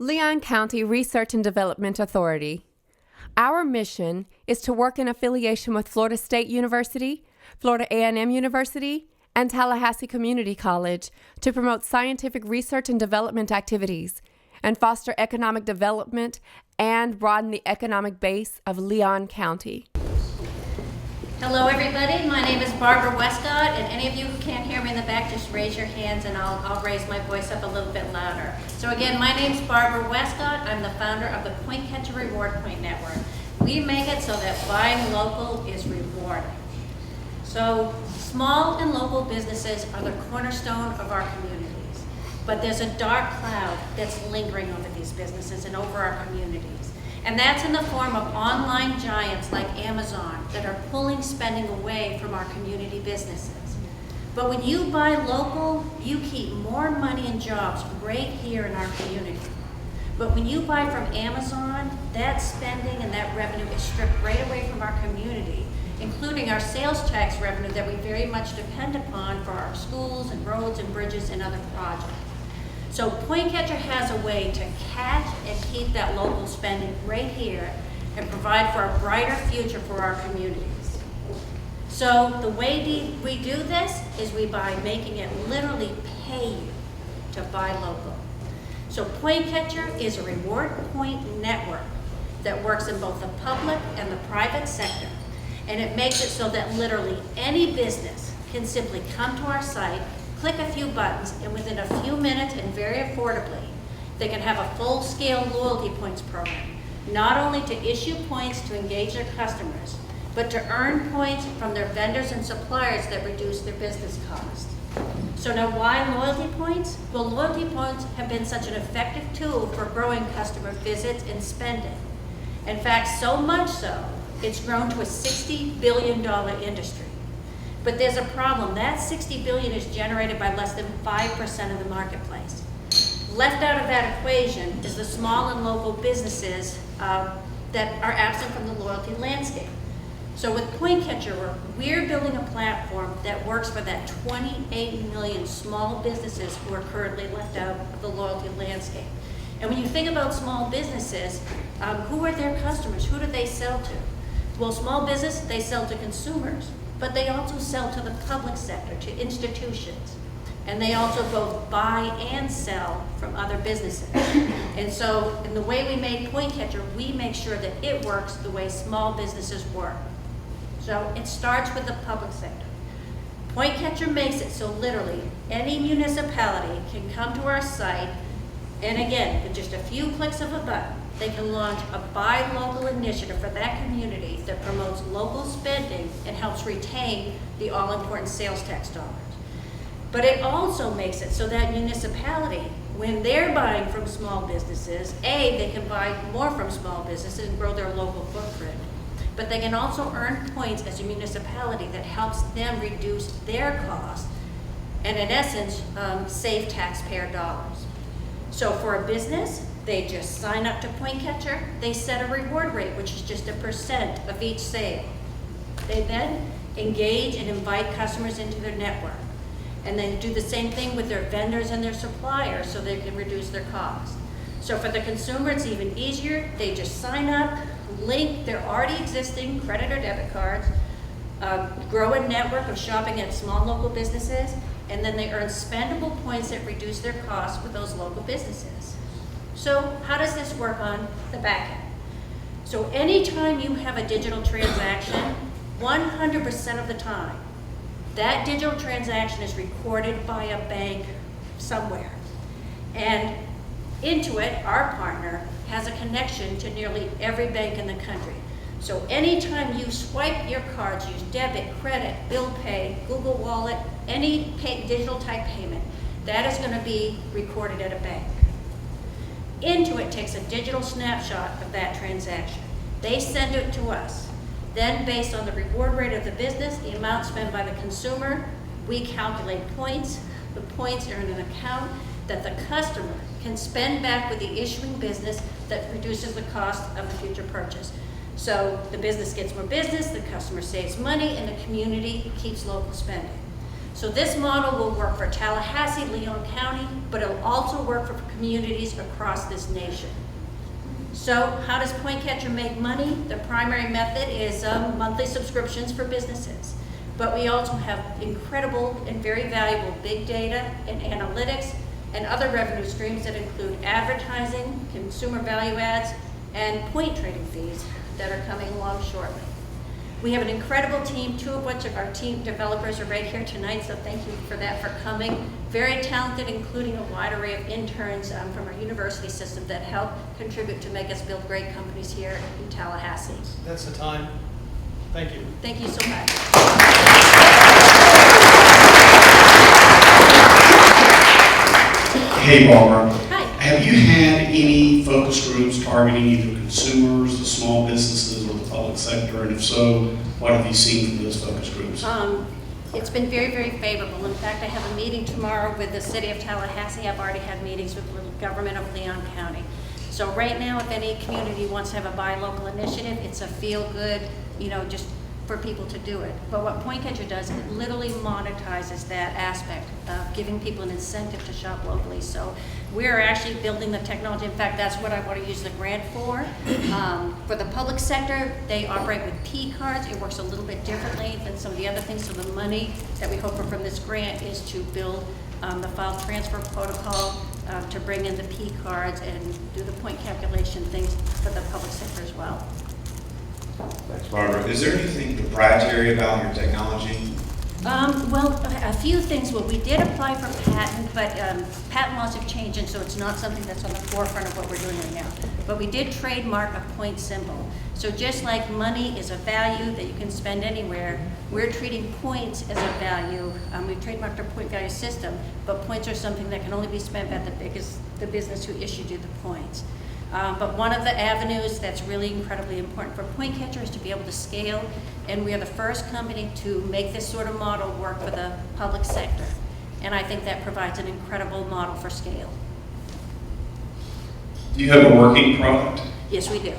Leon County Research and Development Authority. Our mission is to work in affiliation with Florida State University, Florida A&M University, and Tallahassee Community College to promote scientific research and development activities and foster economic development and broaden the economic base of Leon County. Hello everybody, my name is Barbara Westcott, and any of you who can't hear me in the back, just raise your hands and I'll raise my voice up a little bit louder. So again, my name's Barbara Westcott. I'm the founder of the Point Catcher Reward Point Network. We make it so that buying local is rewarding. So small and local businesses are the cornerstone of our communities, but there's a dark cloud that's lingering over these businesses and over our communities. And that's in the form of online giants like Amazon that are pulling spending away from our community businesses. But when you buy local, you keep more money and jobs right here in our community. But when you buy from Amazon, that spending and that revenue is stripped right away from our community, including our sales tax revenue that we very much depend upon for our schools and roads and bridges and other projects. So Point Catcher has a way to catch and keep that local spending right here and provide for a brighter future for our communities. So the way we do this is by making it literally pay you to buy local. So Point Catcher is a reward point network that works in both the public and the private sector. And it makes it so that literally any business can simply come to our site, click a few buttons, and within a few minutes and very affordably, they can have a full-scale loyalty points program, not only to issue points to engage their customers, but to earn points from their vendors and suppliers that reduce their business costs. So now why loyalty points? Well, loyalty points have been such an effective tool for growing customer visits and spending. In fact, so much so, it's grown to a $60 billion industry. But there's a problem. That $60 billion is generated by less than 5% of the marketplace. Left out of that equation is the small and local businesses that are absent from the loyalty landscape. So with Point Catcher, we're building a platform that works for that 28 million small businesses who are currently left out of the loyalty landscape. And when you think about small businesses, who are their customers? Who do they sell to? Well, small business, they sell to consumers, but they also sell to the public sector, to institutions. And they also both buy and sell from other businesses. And so in the way we make Point Catcher, we make sure that it works the way small businesses work. So it starts with the public sector. Point Catcher makes it so literally any municipality can come to our site, and again, with just a few clicks of a button, they can launch a buy local initiative for that community that promotes local spending and helps retain the all-important sales tax dollars. But it also makes it so that municipality, when they're buying from small businesses, they can buy more from small businesses and grow their local footprint. But they can also earn points as a municipality that helps them reduce their costs and in essence, save taxpayer dollars. So for a business, they just sign up to Point Catcher, they set a reward rate, which is just 1% of each sale. They then engage and invite customers into their network. And then do the same thing with their vendors and their suppliers so they can reduce their costs. So for the consumer, it's even easier. They just sign up, link their already existing credit or debit cards, grow a network of shopping at small local businesses, and then they earn spendable points that reduce their costs with those local businesses. So how does this work on the back end? So anytime you have a digital transaction, 100% of the time, that digital transaction is recorded by a bank somewhere. And Intuit, our partner, has a connection to nearly every bank in the country. So anytime you swipe your cards, use debit, credit, bill pay, Google Wallet, any digital type payment, that is going to be recorded at a bank. Intuit takes a digital snapshot of that transaction. They send it to us. Then based on the reward rate of the business, the amount spent by the consumer, we calculate points. The points are in an account that the customer can spend back with the issuing business that reduces the cost of the future purchase. So the business gets more business, the customer saves money, and the community keeps local spending. So this model will work for Tallahassee, Leon County, but it'll also work for communities across this nation. So how does PointCatcher make money? The primary method is monthly subscriptions for businesses. But we also have incredible and very valuable big data and analytics and other revenue streams that include advertising, consumer value adds, and point trading fees that are coming along shortly. We have an incredible team, two of which of our team developers are right here tonight, so thank you for that, for coming. Very talented, including a wide array of interns from our university system that help contribute to make us build great companies here in Tallahassee. That's the time. Thank you. Thank you so much. Hey, Barbara. Hi. Have you had any focus groups targeting either consumers, the small businesses, or the public sector? And if so, what have you seen from those focus groups? It's been very, very favorable. In fact, I have a meeting tomorrow with the city of Tallahassee. I've already had meetings with the government of Leon County. So right now, if any community wants to have a buy local initiative, it's a feel good, just for people to do it. But what PointCatcher does, it literally monetizes that aspect of giving people an incentive to shop locally. So we're actually building the technology. In fact, that's what I want to use the grant for. For the public sector, they operate with P cards. It works a little bit differently than some of the other things. So the money that we hope for from this grant is to build the file transfer protocol to bring in the P cards and do the point calculation things for the public sector as well. Thanks, Barbara. Is there anything proprietary about your technology? Well, a few things. Well, we did apply for patent, but patent laws have changed, and so it's not something that's on the forefront of what we're doing right now. But we did trademark a point symbol. So just like money is a value that you can spend anywhere, we're treating points as a value. We've trademarked our point value system, but points are something that can only be spent by the business who issued you the points. But one of the avenues that's really incredibly important for PointCatcher is to be able to scale, and we are the first company to make this sort of model work for the public sector. And I think that provides an incredible model for scale. Do you have a working product? Yes, we do.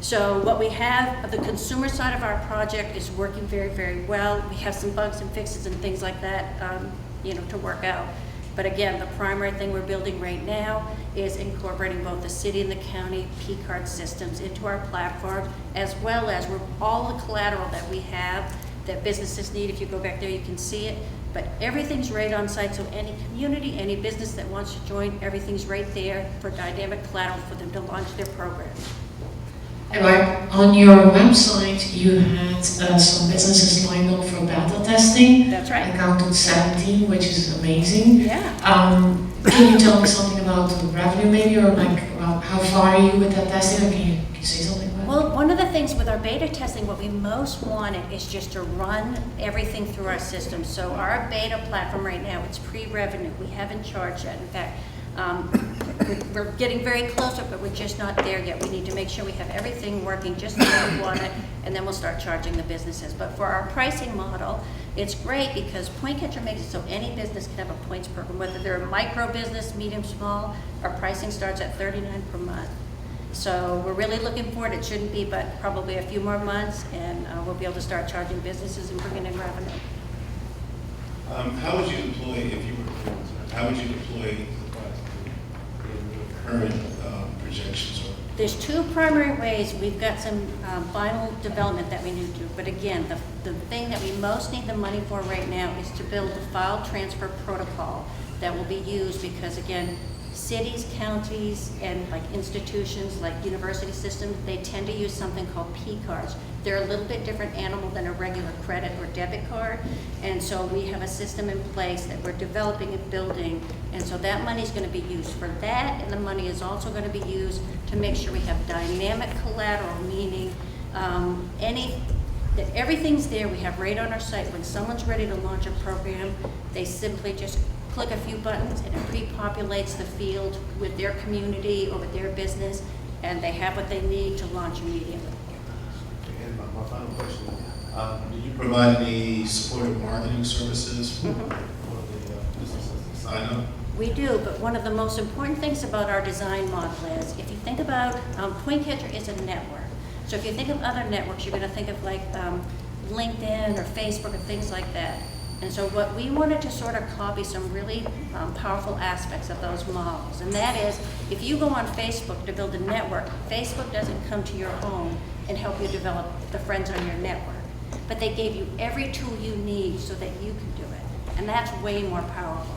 So what we have, the consumer side of our project is working very, very well. We have some bugs and fixes and things like that, to work out. But again, the primary thing we're building right now is incorporating both the city and the county P-card systems into our platform, as well as all the collateral that we have that businesses need. If you go back there, you can see it. But everything's right on site, so any community, any business that wants to join, everything's right there for dynamic collateral for them to launch their program. Right. On your website, you had some businesses lined up for beta testing. That's right. I counted 17, which is amazing. Yeah. Can you tell me something about the revenue, maybe, or like about how far are you with that testing? Or can you say something about it? Well, one of the things with our beta testing, what we most wanted is just to run everything through our system. So our beta platform right now, it's pre-revenue. We haven't charged yet. In fact, we're getting very close to it, but we're just not there yet. We need to make sure we have everything working just the way we want it, and then we'll start charging the businesses. But for our pricing model, it's great because PointCatcher makes it so any business can have a points program, whether they're a micro business, medium, small. Our pricing starts at $39 per month. So we're really looking forward. It shouldn't be, but probably a few more months, and we'll be able to start charging businesses and bringing in revenue. How would you deploy, if you were, how would you deploy current projections? There's two primary ways. We've got some final development that we need to do. But again, the thing that we most need the money for right now is to build a file transfer protocol that will be used because, again, cities, counties, and like institutions like university systems, they tend to use something called P cards. They're a little bit different animal than a regular credit or debit card. And so we have a system in place that we're developing and building. And so that money is going to be used for that. And the money is also going to be used to make sure we have dynamic collateral, meaning that everything's there. We have right on our site. When someone's ready to launch a program, they simply just click a few buttons and it pre-populates the field with their community or with their business, and they have what they need to launch immediately. And my final question, do you provide any supportive marketing services for the businesses to sign up? We do, but one of the most important things about our design model is, if you think about, PointCatcher is a network. So if you think of other networks, you're going to think of like LinkedIn or Facebook and things like that. And so what we wanted to sort of copy some really powerful aspects of those models. And that is, if you go on Facebook to build a network, Facebook doesn't come to your home and help you develop the friends on your network. But they gave you every tool you need so that you can do it. And that's way more powerful.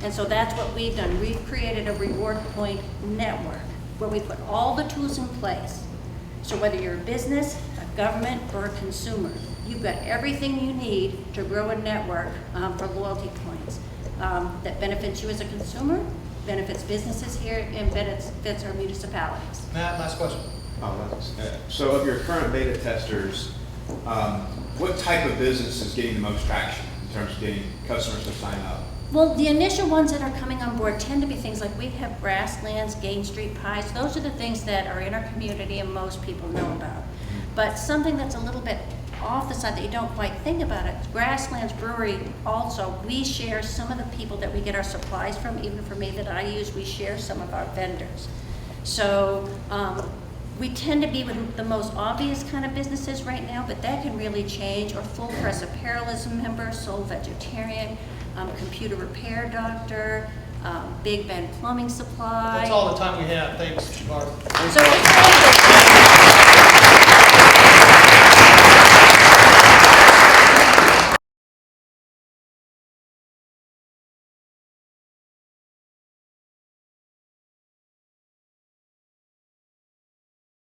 And so that's what we've done. We've created a reward point network where we put all the tools in place. So whether you're a business, a government, or a consumer, you've got everything you need to grow a network for loyalty points that benefits you as a consumer, benefits businesses here, and benefits our municipalities. Matt, last question. So of your current beta testers, what type of business is getting the most traction in terms of getting customers to sign up? Well, the initial ones that are coming on board tend to be things like we have grasslands, Gain Street pies. Those are the things that are in our community and most people know about. But something that's a little bit off the side that you don't quite think about it, Grasslands Brewery also, we share some of the people that we get our supplies from, even for me that I use, we share some of our vendors. So we tend to be with the most obvious kind of businesses right now, but that can really change. Or Full Press Apparel is a member, Soul Vegetarian, Computer Repair Doctor, Big Ben Plumbing Supply. That's all the time we have. Thanks, Barbara. So